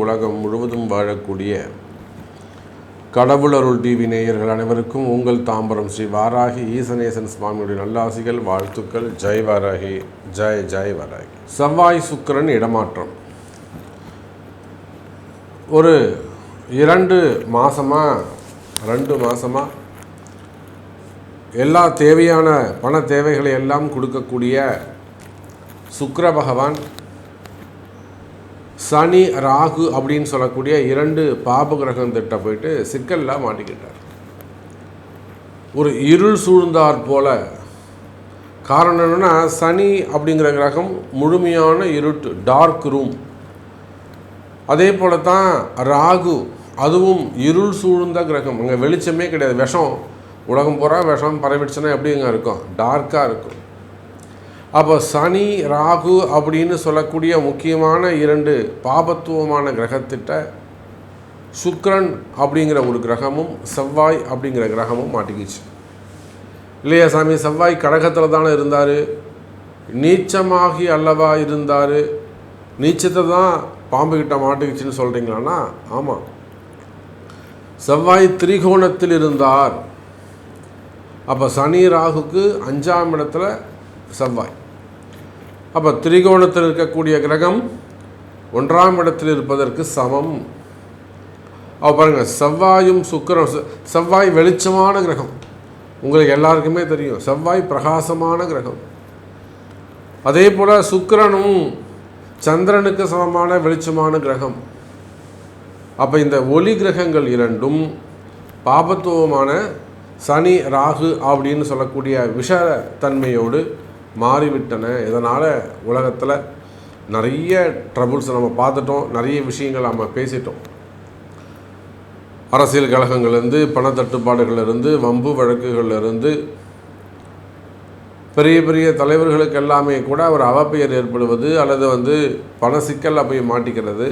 உலகம் முழுவதும் வாழக்கூடிய கடவுள் அருள் டிவி நேயர்கள் அனைவருக்கும் உங்கள் தாம்பரம் ஸ்ரீ வாராகி ஈசனேசன் சுவாமியுடைய நல்லாசிகள், வாழ்த்துக்கள். ஜெய் வாராகி, ஜெய் ஜெய் வாராகி. செவ்வாய் சுக்கிரன் இடமாற்றம் ஒரு 2 மாதமாக எல்லா தேவையான பண தேவைகளை எல்லாம் கொடுக்கக்கூடிய சுக்கிர பகவான் சனி ராகு அப்படின்னு சொல்லக்கூடிய 2 பாப கிரகம் திட்ட போயிட்டு சிக்கலில் மாட்டிக்கிட்டார். ஒரு இருள் சூழ்ந்தார் போல. காரணம் என்னென்னா, சனி அப்படிங்கிற கிரகம் முழுமையான இருட்டு, டார்க் ரூம். அதே போல தான் ராகு, அதுவும் இருள் சூழ்ந்த கிரகம். அங்கே வெளிச்சமே கிடையாது, விஷம். உலகம் பூரா விஷம் பரவிடுச்சுன்னா எப்படிங்க இருக்கும்? டார்க்காக இருக்கும். அப்போ சனி ராகு அப்படின்னு சொல்லக்கூடிய முக்கியமான 2 பாபத்துவமான கிரகத்திட்ட சுக்கிரன் அப்படிங்கிற ஒரு கிரகமும் செவ்வாய் அப்படிங்கிற கிரகமும் மாட்டிக்கிச்சு இல்லையா சாமி? செவ்வாய் கடகத்தில் தானே இருந்தார், நீச்சமாகி அல்லவா இருந்தார், நீச்சத்தை தான் பாம்புக்கிட்ட மாட்டிக்கிச்சுன்னு சொல்கிறீங்களான்னா ஆமாம். செவ்வாய் திரிகோணத்தில் இருந்தார். அப்போ சனி ராகுக்கு 5ஆம் இடத்துல செவ்வாய். அப்போ திரிகோணத்தில் இருக்கக்கூடிய கிரகம் 1ஆம் இடத்தில் இருப்பதற்கு சமம். அப்போ பாருங்கள், செவ்வாயும் சுக்கிரன். செவ்வாய் வெளிச்சமான கிரகம், உங்களுக்கு எல்லாருக்குமே தெரியும். செவ்வாய் பிரகாசமான கிரகம். அதே போல் சுக்கிரனும் சந்திரனுக்கு சமமான வெளிச்சமான கிரகம். அப்போ இந்த ஒளி கிரகங்கள் 2ம் பாபத்துவமான சனி ராகு அப்படின்னு சொல்லக்கூடிய விஷத்தன்மையோடு மாறிவிட்டன. இதனால் உலகத்தில் நிறைய ட்ரபுள்ஸ் நம்ம பார்த்துட்டோம், நிறைய விஷயங்கள் நம்ம பேசிட்டோம். அரசியல் கழகங்கள்லேருந்து, பணத்தட்டுப்பாடுகளிலிருந்து, வம்பு வழக்குகளிலிருந்து, பெரிய பெரிய தலைவர்களுக்கு எல்லாமே கூட ஒரு அவப்பெயர் ஏற்படுவது அல்லது பண சிக்கலில் போய் மாட்டிக்கிறது,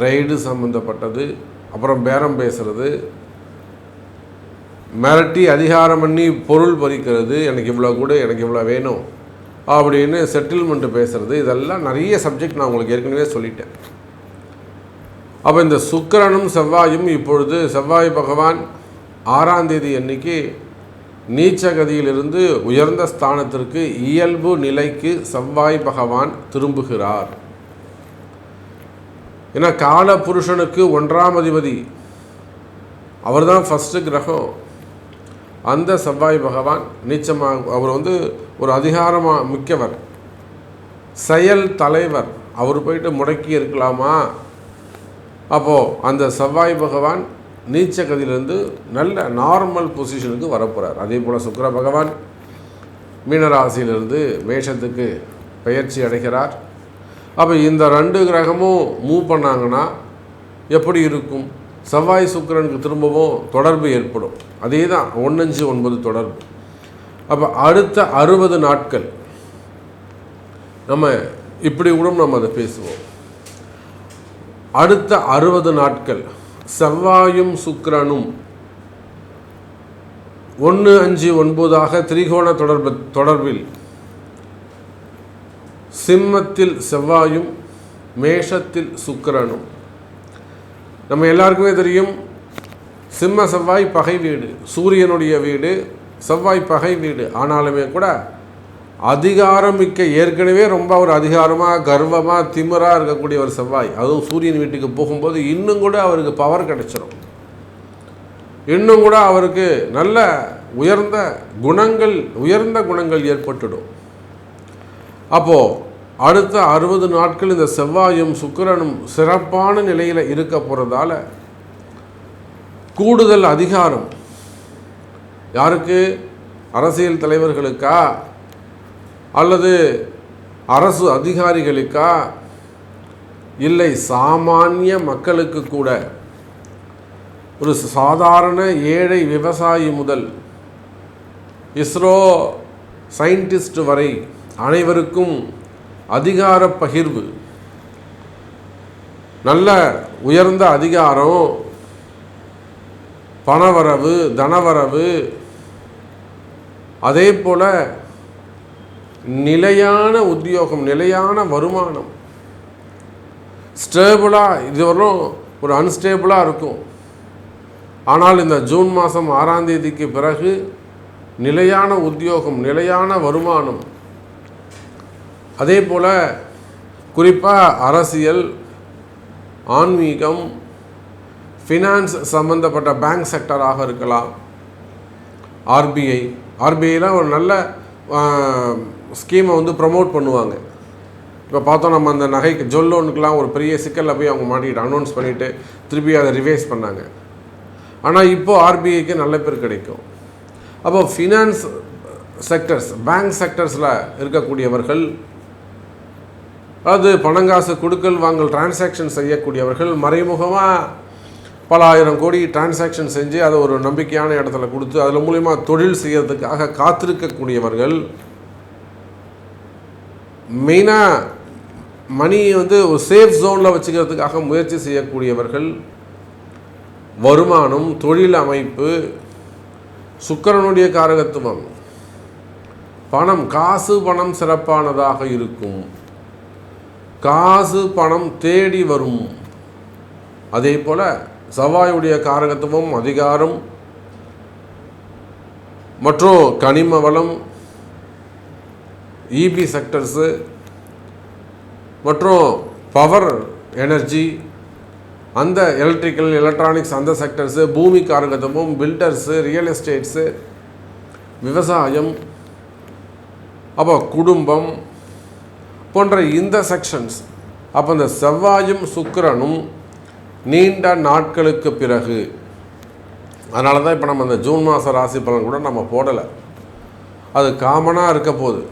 ரைடு சம்மந்தப்பட்டது, அப்புறம் பேரம் பேசுகிறது, மிரட்டி அதிகாரம் பண்ணி பொருள் பறிக்கிறது, எனக்கு இவ்வளோ கூட, எனக்கு இவ்வளோ வேணும் அப்படின்னு செட்டில்மெண்ட்டு பேசுகிறது. இதெல்லாம் நிறைய சப்ஜெக்ட் நான் உங்களுக்கு ஏற்கனவே சொல்லிட்டேன். அப்போ இந்த சுக்கிரனும் செவ்வாயும் இப்பொழுது செவ்வாய் பகவான் 6ஆம் தேதி அன்னைக்கு நீச்சகதியிலிருந்து உயர்ந்த ஸ்தானத்திற்கு இயல்பு நிலைக்கு செவ்வாய் பகவான் திரும்புகிறார். ஏன்னா கால புருஷனுக்கு 1ஆம் அதிபதி அவர் தான் ஃபஸ்ட்டு கிரகம். அந்த செவ்வாய் பகவான் நீச்சமாக, அவர் ஒரு அதிகாரமாக மிக்கவர், செயல் தலைவர். அவர் போயிட்டு முடக்கி இருக்கலாமா? அப்போது அந்த செவ்வாய் பகவான் நீச்சகதியிலிருந்து நல்ல நார்மல் பொசிஷனுக்கு வரப்போகிறார். அதே போல் சுக்கிர பகவான் மீனராசியிலிருந்து மேஷத்துக்கு பெயர்ச்சி அடைகிறார். அப்போ இந்த 2 கிரகமும் மூவ் பண்ணாங்கன்னா எப்படி இருக்கும்? செவ்வாய் சுக்கிரனுக்கு திரும்பவும் தொடர்பு ஏற்படும். அதே தான் 1-5-9 தொடர்பு. அப்போ அடுத்த 60 நாட்கள் நம்ம இப்படி கூட நம்ம அதை பேசுவோம். அடுத்த 60 நாட்கள் செவ்வாயும் சுக்கிரனும் 1-5-9 திரிகோண தொடர்பில் சிம்மத்தில் செவ்வாயும் மேஷத்தில் சுக்கிரனும். நம்ம எல்லாருக்குமே தெரியும், சிம்ம செவ்வாய் பகை வீடு, சூரியனுடைய வீடு, செவ்வாய் பகை வீடு. ஆனாலுமே கூட அதிகாரம் மிக்க, ஏற்கனவே ரொம்ப ஒரு அதிகாரமாக கர்வமாக திமிராக இருக்கக்கூடிய ஒரு செவ்வாய், அதுவும் சூரியன் வீட்டுக்கு போகும்போது இன்னும் கூட அவருக்கு பவர் கிடைச்சிடும். இன்னும் கூட அவருக்கு நல்ல உயர்ந்த குணங்கள் ஏற்பட்டுடும். அப்போது அடுத்த 60 நாட்கள் இந்த செவ்வாயும் சுக்கிரனும் சிறப்பான நிலையில் இருக்க போகிறதால கூடுதல் அதிகாரம் யாருக்கு? அரசியல் தலைவர்களுக்கா அல்லது அரசு அதிகாரிகளுக்கா? இல்லை, சாமானிய மக்களுக்கு கூட. ஒரு சாதாரண ஏழை விவசாயி முதல் இஸ்ரோ சயின்டிஸ்ட் வரை அனைவருக்கும் அதிகார பகிர்வு, நல்ல உயர்ந்த அதிகாரம், பணவரவு, தனவரவு, அதே போல் நிலையான உத்தியோகம், நிலையான வருமானம். ஸ்டேபிளாக இதுவரையும் ஒரு அன்ஸ்டேபிளாக இருக்கும். ஆனால் இந்த ஜூன் மாதம் 6ஆம் தேதிக்கு பிறகு நிலையான உத்தியோகம், நிலையான வருமானம், அதே போல் குறிப்பாக அரசியல், ஆன்மீகம், ஃபினான்ஸ் சம்மந்தப்பட்ட பேங்க் செக்டராக இருக்கலாம், ஆர்பிஐலாம் ஒரு நல்ல ஸ்கீமை வந்து ப்ரமோட் பண்ணுவாங்க. இப்போ பார்த்தோம் நம்ம அந்த நகைக்கு ஜொல்லோனுக்கெலாம் ஒரு பெரிய சிக்கலில் போய் அவங்க மாட்டிக்கிட்டு அனௌன்ஸ் பண்ணிவிட்டு திருப்பி அதை ரிவைஸ் பண்ணாங்க. ஆனால் இப்போது ஆர்பிஐக்கு நல்ல பேர் கிடைக்கும். அப்போ ஃபினான்ஸ் செக்டர்ஸ், பேங்க் செக்டர்ஸில் இருக்கக்கூடியவர்கள், அது பணங்காசு கொடுக்கல் வாங்கல் டிரான்சாக்ஷன் செய்யக்கூடியவர்கள், மறைமுகமாக பல ஆயிரம் கோடி டிரான்சாக்ஷன் செஞ்சு அதை ஒரு நம்பிக்கையான இடத்துல கொடுத்து அதில் மூலிமா தொழில் செய்யறதுக்காக காத்திருக்கக்கூடியவர்கள், மெயினாக மணியை வந்து ஒரு சேஃப் ஜோனில் வச்சுக்கிறதுக்காக முயற்சி செய்யக்கூடியவர்கள், வருமானம், தொழில் அமைப்பு, சுக்கிரனுடைய காரகத்துவம், பணம், காசு பணம் சிறப்பானதாக இருக்கும். காசு பணம் தேடி வரும். அதே போல் செவ்வாயுடைய காரகத்துவம் அதிகாரம் மற்றும் கனிம வளம், இபி செக்டர்ஸு மற்றும் பவர் எனர்ஜி, அந்த எலக்ட்ரிக்கல் எலக்ட்ரானிக்ஸ் அந்த செக்டர்ஸு, பூமி காரகத்துவம், பில்டர்ஸு, ரியல் எஸ்டேட்ஸு, விவசாயம், அப்போ குடும்பம் போன்ற இந்த செக்ஷன்ஸ். அப்போ இந்த செவ்வாயும் சுக்கிரனும் நீண்ட நாட்களுக்கு பிறகு, அதனால தான் இப்போ நம்ம இந்த ஜூன் மாத ராசி பலன் கூட நம்ம போடலை, அது காமனாக இருக்க போகுது.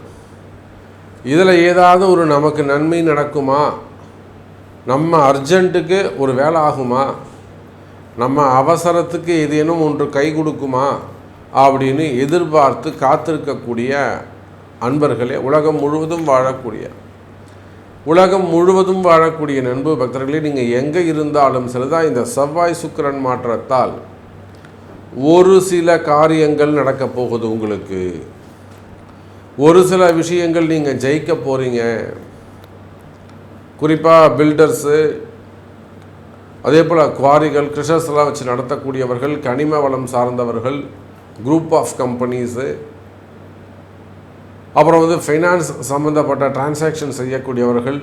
இதில் ஏதாவது ஒரு நமக்கு நன்மை நடக்குமா, நம்ம அர்ஜென்ட்டுக்கு ஒரு வேலை ஆகுமா, நம்ம அவசரத்துக்கு ஏதேனும் ஒன்று கை கொடுக்குமா அப்படின்னு எதிர்பார்த்து காத்திருக்கக்கூடிய அன்பர்களே, உலகம் முழுவதும் வாழக்கூடிய நண்பு பக்தர்களே, நீங்கள் எங்கே இருந்தாலும் சரிதான், இந்த செவ்வாய் சுக்கிரன் மாற்றத்தால் ஒரு சில காரியங்கள் நடக்க போகுது. உங்களுக்கு ஒரு சில விஷயங்கள் நீங்கள் ஜெயிக்க போகிறீங்க. குறிப்பாக பில்டர்ஸு, அதே போல் குவாரிகள், கிருஷர்ஸ்லாம் வச்சு நடத்தக்கூடியவர்கள், கனிம வளம் சார்ந்தவர்கள், குரூப் ஆஃப் கம்பெனிஸு, அப்புறம் வந்து ஃபைனான்ஸ் சம்மந்தப்பட்ட டிரான்சாக்ஷன் செய்யக்கூடியவர்கள்,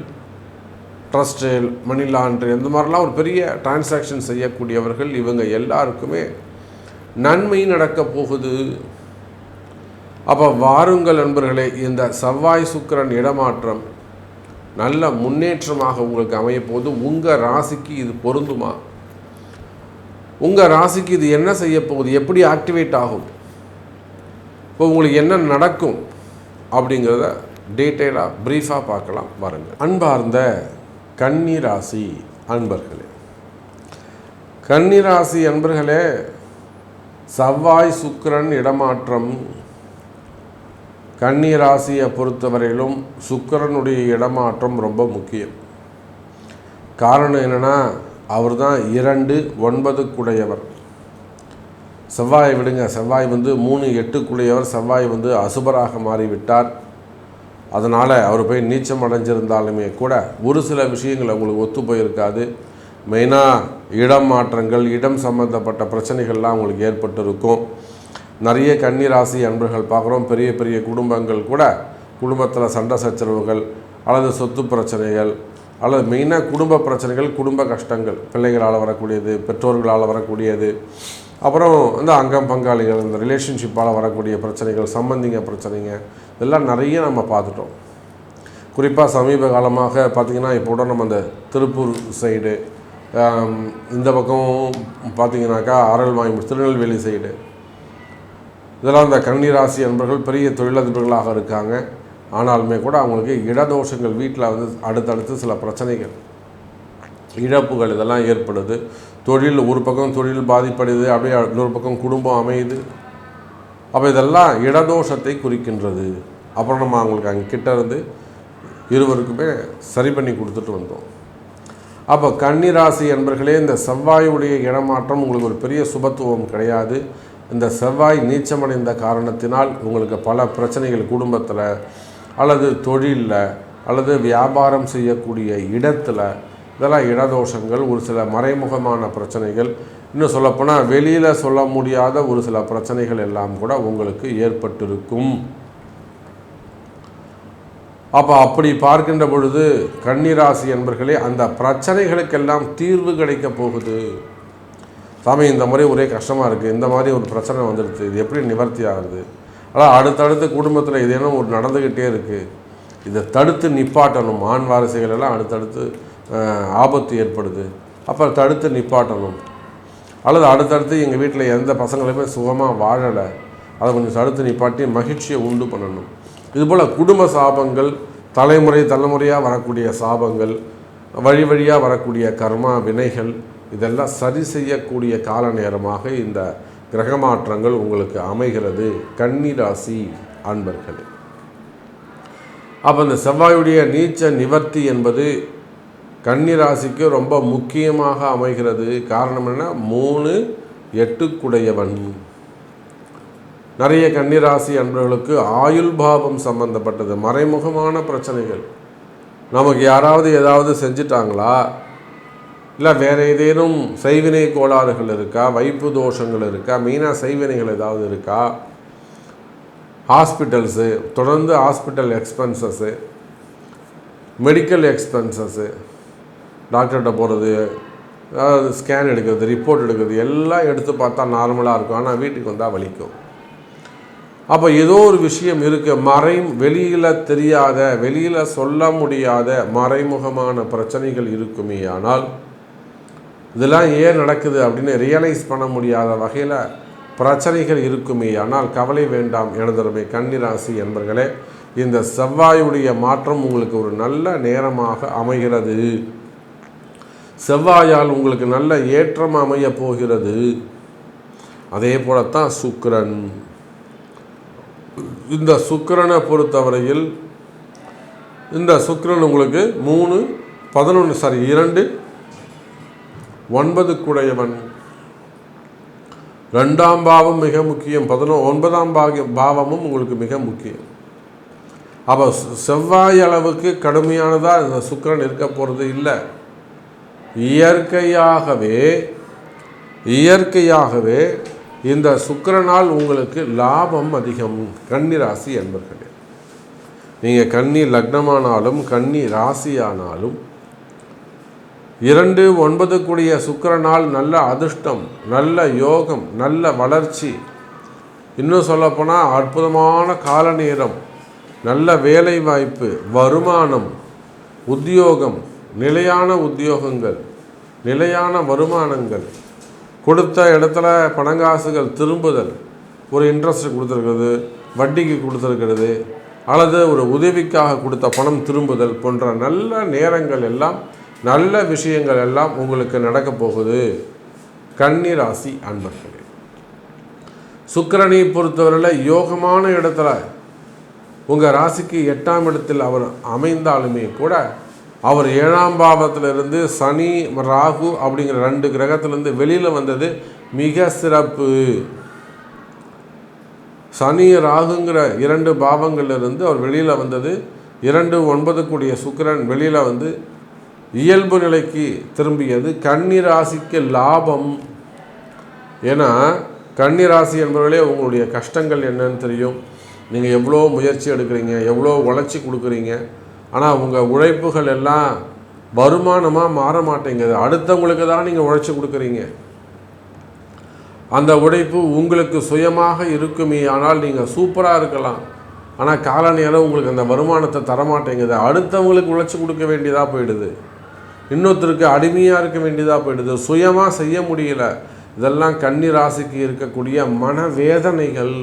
ட்ரஸ்ட்டு, மணி லாண்ட்ரி, இந்த மாதிரிலாம் ஒரு பெரிய டிரான்சாக்ஷன் செய்யக்கூடியவர்கள், இவங்க எல்லாருக்குமே நன்மை நடக்க போகுது. அப்போ வாருங்கள் நண்பர்களே, இந்த செவ்வாய் சுக்கிரன் இடமாற்றம் நல்ல முன்னேற்றமாக உங்களுக்கு அமையப்போகுது. உங்கள் ராசிக்கு இது பொருந்துமா? உங்கள் ராசிக்கு இது என்ன செய்ய போகுது? எப்படி ஆக்டிவேட் ஆகும்? இப்போ உங்களுக்கு என்ன நடக்கும் அப்படிங்கிறத டீட்டெயிலாக ப்ரீஃபாக பார்க்கலாம். பாருங்கள். அன்பார்ந்த கன்னி ராசி அன்பர்களே, கன்னி ராசி அன்பர்களே, செவ்வாய் சுக்கிரன் இடமாற்றம் கன்னி ராசியை பொறுத்தவரையிலும் சுக்கிரனுடைய இடமாற்றம் ரொம்ப முக்கியம். காரணம் என்னென்னா, அவர் தான் 2-9 செவ்வாயை விடுங்க, செவ்வாய் வந்து 3-8 செவ்வாய் வந்து அசுபராக மாறிவிட்டார். அதனால் அவர் போய் நீச்சம் அடைஞ்சிருந்தாலுமே கூட ஒரு சில விஷயங்கள் அவங்களுக்கு ஒத்து போயிருக்காது. மெயினாக இடம் மாற்றங்கள், இடம் சம்மந்தப்பட்ட பிரச்சனைகள்லாம் அவங்களுக்கு ஏற்பட்டிருக்கும். நிறைய கன்னி ராசி அன்பர்கள் பார்க்குறோம், பெரிய பெரிய குடும்பங்கள் கூட குடும்பத்தில் சண்டை சச்சரவுகள் அல்லது சொத்து பிரச்சனைகள் அல்லது மெயினாக குடும்ப பிரச்சனைகள், குடும்ப கஷ்டங்கள், பிள்ளைகளால் வரக்கூடியது, பெற்றோர்களால் வரக்கூடியது, அப்புறம் இந்த அங்கம் பங்காளிகள், இந்த ரிலேஷன்ஷிப்பால் வரக்கூடிய பிரச்சனைகள், சம்பந்திங்க பிரச்சனைங்க, இதெல்லாம் நிறைய நம்ம பார்த்துட்டோம். குறிப்பாக சமீப காலமாக பார்த்திங்கன்னா இப்போ கூட நம்ம இந்த திருப்பூர் சைடு, இந்த பக்கம் பார்த்திங்கனாக்கா ஆரல்வாய்மொழி, திருநெல்வேலி சைடு, இதெல்லாம் இந்த கன்னி ராசி அன்பர்கள் பெரிய தொழிலதிபர்களாக இருக்காங்க. ஆனாலுமே கூட அவங்களுக்கு இடதோஷங்கள், வீட்டில் வந்து அடுத்தடுத்து சில பிரச்சனைகள், இழப்புகள் இதெல்லாம் ஏற்படுது. தொழில் ஒரு பக்கம் தொழில் பாதிப்படுது, அப்படியே இன்னொரு பக்கம் குடும்பம் அமையுது. அப்போ இதெல்லாம் இடதோஷத்தை குறிக்கின்றது. அப்புறம் நம்ம அவங்களுக்கு அங்கே கிட்ட இருந்து இருவருக்குமே சரி பண்ணி கொடுத்துட்டு வந்தோம். அப்போ கன்னி ராசி அன்பர்களே, இந்த செவ்வாயுடைய இடமாற்றம் உங்களுக்கு ஒரு பெரிய சுபத்துவம் கிடையாது. இந்த செவ்வாய் நீச்சமடைந்த காரணத்தினால் உங்களுக்கு பல பிரச்சனைகள் குடும்பத்தில் அல்லது தொழிலில் அல்லது வியாபாரம் செய்யக்கூடிய இடத்துல இதெல்லாம் இடதோஷங்கள், ஒரு சில மறைமுகமான பிரச்சனைகள், இன்னும் சொல்லப்போனால் வெளியில் சொல்ல முடியாத ஒரு சில பிரச்சனைகள் எல்லாம் கூட உங்களுக்கு ஏற்பட்டிருக்கும். அப்போ அப்படி பார்க்கின்ற பொழுது கன்னிராசி என்பர்களே, அந்த பிரச்சனைகளுக்கெல்லாம் தீர்வு கிடைக்க போகுது. சாமி, இந்த மாதிரி ஒரே கஷ்டமாக இருக்குது, இந்த மாதிரி ஒரு பிரச்சனை வந்துடுது, இது எப்படி நிவர்த்தி ஆகுது? ஆனால் அடுத்தடுத்து குடும்பத்தில் ஏதேனும் ஒரு நடந்துக்கிட்டே இருக்குது, இதை தடுத்து நிப்பாட்டணும். ஆண் வாரிசுகள் எல்லாம் அடுத்தடுத்து ஆபத்து ஏற்படுது, அப்புறம் தடுத்து நிப்பாட்டணும். அல்லது அடுத்தடுத்து எங்கள் வீட்டில் எந்த பசங்களுமே சுகமாக வாழலை, அதை கொஞ்சம் தடுத்து நிப்பாட்டி மகிழ்ச்சியை உண்டு பண்ணணும். இதுபோல் குடும்ப சாபங்கள், தலைமுறையாக வரக்கூடிய சாபங்கள், வழி வழியாக வரக்கூடிய கர்மா வினைகள், இதெல்லாம் சரி செய்யக்கூடிய கால நேரமாக இந்த கிரக மாற்றங்கள் உங்களுக்கு அமைகிறது கன்னிராசி அன்பர்களே. அப்போ இந்த செவ்வாயுடைய நீச்ச நிவர்த்தி என்பது கன்னிராசிக்கு ரொம்ப முக்கியமாக அமைகிறது. காரணம் என்ன? 3-8 நிறைய கன்னிராசி அன்பர்களுக்கு ஆயுள் பாவம் சம்பந்தப்பட்டது மறைமுகமான பிரச்சனைகள். நமக்கு யாராவது ஏதாவது செஞ்சிட்டாங்களா, இல்லை வேறு ஏதேனும் செய்வினை கோளாறுகள் இருக்கா, வைப்பு தோஷங்கள் இருக்கா, மெயினாக செய்வினைகள் ஏதாவது இருக்கா, ஹாஸ்பிட்டல்ஸு, தொடர்ந்து ஹாஸ்பிட்டல் எக்ஸ்பென்சஸ்ஸு, மெடிக்கல் எக்ஸ்பென்சஸ்ஸு, டாக்டர்கிட்ட போகிறது, அதாவது ஸ்கேன் எடுக்கிறது, ரிப்போர்ட் எடுக்கிறது, எல்லாம் எடுத்து பார்த்தா நார்மலாக இருக்கும், ஆனால் வீட்டுக்கு வந்தால் வலிக்கும். அப்போ ஏதோ ஒரு விஷயம் இருக்குது, வெளியில் தெரியாத, வெளியில் சொல்ல முடியாத மறைமுகமான பிரச்சனைகள் இருக்குமே. ஆனால் இதெல்லாம் ஏன் நடக்குது அப்படின்னு ரியலைஸ் பண்ண முடியாத வகையில் பிரச்சனைகள் இருக்குமே. ஆனால் கவலை வேண்டாம் எனதருமை கன்னிராசி என்பர்களே, இந்த செவ்வாயுடைய மாற்றம் உங்களுக்கு ஒரு நல்ல நேரமாக அமைகிறது. செவ்வாயால் உங்களுக்கு நல்ல ஏற்றம் அமைய போகிறது. அதே போலத்தான் சுக்கிரன். இந்த சுக்கிரனை பொறுத்தவரையில் இந்த சுக்கிரன் உங்களுக்கு 2-9 2ஆம் பாவம் மிக முக்கியம், 9ஆம் பாவமும் உங்களுக்கு மிக முக்கியம். அப்போ செவ்வாய் அளவுக்கு கடுமையானதாக இந்த சுக்கிரன் இருக்க போகிறது இல்லை. இயற்கையாகவே இந்த சுக்கிரனால் உங்களுக்கு லாபம் அதிகம் கன்னிராசி என்பர்களே. நீங்கள் கன்னி லக்னமானாலும் கன்னி ராசியானாலும் 2-9 சுக்கிரனால் நல்ல அதிர்ஷ்டம், நல்ல யோகம், நல்ல வளர்ச்சி, இன்னும் சொல்லப்போனால் அற்புதமான கால நேரம், நல்ல வேலை வாய்ப்பு, வருமானம், உத்தியோகம், நிலையான உத்தியோகங்கள், நிலையான வருமானங்கள், கொடுத்த இடத்துல பணங்காசுகள் திரும்புதல், ஒரு இன்ட்ரெஸ்ட் கொடுத்துருக்கிறது, வட்டிக்கு கொடுத்துருக்கிறது, அல்லது ஒரு உதவிக்காக கொடுத்த பணம் திரும்புதல் போன்ற நல்ல நேரங்கள் எல்லாம், நல்ல விஷயங்கள் எல்லாம் உங்களுக்கு நடக்க போகுது கன்னிராசி அன்பர்களே. சுக்கிரனை பொறுத்தவரையில் யோகமான இடத்துல உங்கள் ராசிக்கு 8ஆம் இடத்தில் அவர் அமைந்தாலுமே கூட, அவர் 7ஆம் பாவத்திலிருந்து சனி ராகு அப்படிங்கிற 2 கிரகத்திலிருந்து வெளியில் வந்தது மிக சிறப்பு. சனி ராகுங்கிற 2 பாவங்களிலிருந்து அவர் வெளியில் வந்தது, 2-9 சுக்கிரன் வெளியில் வந்து இயல்பு நிலைக்கு திரும்பியது கன்னிராசிக்கு லாபம். ஏன்னா கன்னிராசி என்பவர்களே, உங்களுடைய கஷ்டங்கள் என்னன்னு தெரியும். நீங்கள் எவ்வளோ முயற்சி எடுக்கிறீங்க, எவ்வளோ உழைச்சி கொடுக்குறீங்க, ஆனால் உங்கள் உழைப்புகள் எல்லாம் வருமானமாக மாற மாட்டேங்குது. அடுத்தவங்களுக்கு தான் நீங்கள் உழைச்சி கொடுக்குறீங்க. அந்த உழைப்பு உங்களுக்கு சுயமாக இருக்குமே, ஆனால் நீங்கள் சூப்பராக இருக்கலாம், ஆனால் கால நேரம் உங்களுக்கு அந்த வருமானத்தை தரமாட்டேங்குது. அடுத்தவங்களுக்கு உழைச்சி கொடுக்க வேண்டியதாக போயிடுது, இன்னொருத்தருக்கு அடிமையாக இருக்க வேண்டியதாக போயிடுது, சுயமாக செய்ய முடியல. இதெல்லாம் கன்னிராசிக்கு இருக்கக்கூடிய மனவேதனைகள்.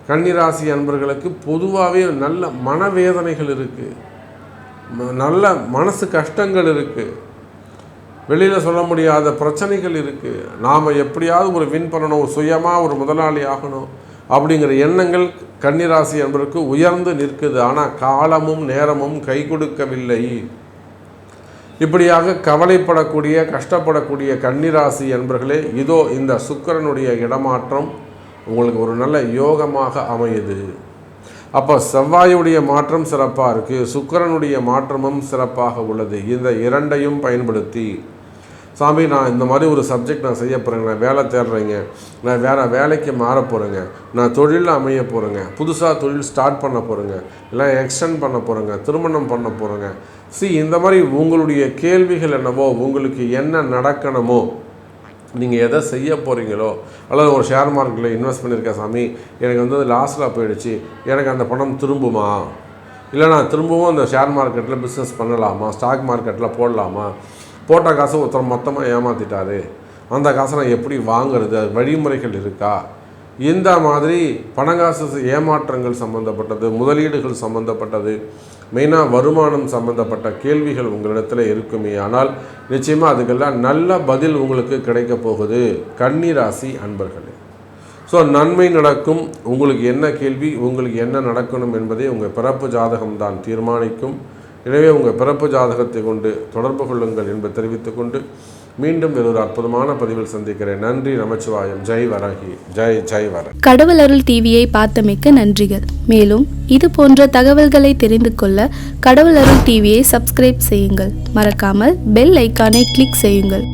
கன்னிராசி அன்பர்களுக்கு பொதுவாகவே நல்ல மனவேதனைகள் இருக்குது, நல்ல மனசு கஷ்டங்கள் இருக்குது, வெளியில் சொல்ல முடியாத பிரச்சனைகள் இருக்குது. நாம் எப்படியாவது ஒரு வின் பண்ணணும், சுயமாக ஒரு முதலாளி ஆகணும் அப்படிங்கிற எண்ணங்கள் கன்னிராசி அன்பருக்கு உயர்ந்து நிற்குது. ஆனால் காலமும் நேரமும் கை கொடுக்கவில்லை. இப்படியாக கவலைப்படக்கூடிய கஷ்டப்படக்கூடிய கன்னிராசி அன்பர்களே, இதோ இந்த சுக்கிரனுடைய இடமாற்றம் உங்களுக்கு ஒரு நல்ல யோகமாக அமையுது. அப்போ செவ்வாயுடைய மாற்றம் சிறப்பாக இருக்குது, சுக்கிரனுடைய மாற்றமும் சிறப்பாக உள்ளது. இந்த இரண்டையும் பயன்படுத்தி சாமி நான் இந்த மாதிரி ஒரு சப்ஜெக்ட் நான் செய்ய போகிறேங்க, நான் வேலை தேடுறேங்க, நான் வேறு வேலைக்கு மாற போகிறேங்க, நான் தொழிலில் அமைய போகிறேங்க, புதுசாக தொழில் ஸ்டார்ட் பண்ண போகிறேங்க, இல்லை எக்ஸ்டெண்ட் பண்ண போகிறேங்க, திருமணம் பண்ண போகிறேங்க. இந்த மாதிரி உங்களுடைய கேள்விகள் என்னவோ, உங்களுக்கு என்ன நடக்கணுமோ, நீங்கள் எதை செய்ய போகிறீங்களோ, அல்லது ஒரு ஷேர் மார்க்கெட்டில் இன்வெஸ்ட் பண்ணியிருக்கேன் சாமி, எனக்கு வந்து லாஸில் போயிடுச்சு, எனக்கு அந்த பணம் திரும்புமா, இல்லை நான் திரும்பவும் அந்த ஷேர் மார்க்கெட்டில் பிஸ்னஸ் பண்ணலாமா, ஸ்டாக் மார்க்கெட்டில் போடலாமா, போட்ட காசை ஒருத்தர் மொத்தமாக ஏமாற்றிட்டாரு, அந்த காசை நான் எப்படி வாங்கிறது, அது வழிமுறைகள் இருக்கா, இந்த மாதிரி பணங்காசு ஏமாற்றங்கள் சம்மந்தப்பட்டது, முதலீடுகள் சம்மந்தப்பட்டது, மெயினாக வருமானம் சம்மந்தப்பட்ட கேள்விகள் உங்களிடத்தில் இருக்குமே. ஆனால் நிச்சயமாக அதுக்கெல்லாம் நல்ல பதில் உங்களுக்கு கிடைக்க போகுது கன்னி ராசி அன்பர்களே. நன்மை நடக்கும். உங்களுக்கு என்ன கேள்வி, உங்களுக்கு என்ன நடக்கணும் என்பதை உங்கள் பிறப்பு ஜாதகம்தான் தீர்மானிக்கும். எனவே உங்கள் பிறப்பு ஜாதகத்தை கொண்டு தொடர்பு கொள்ளுங்கள் என்பதை தெரிவித்துக் கொண்டு மீண்டும் வேறொரு அற்புதமான பதிவில் சந்திக்கிறேன். நன்றி. நமச்சிவாயம். ஜெய் வராகி. ஜெய் வர. கடவுள் அருள் டிவியை பார்த்தமைக்க நன்றிகள். மேலும் இது போன்ற தகவல்களை தெரிந்து கொள்ள கடவுள் அருள் டிவியை சப்ஸ்கிரைப் செய்யுங்கள். மறக்காமல் பெல் ஐக்கானை கிளிக் செய்யுங்கள்.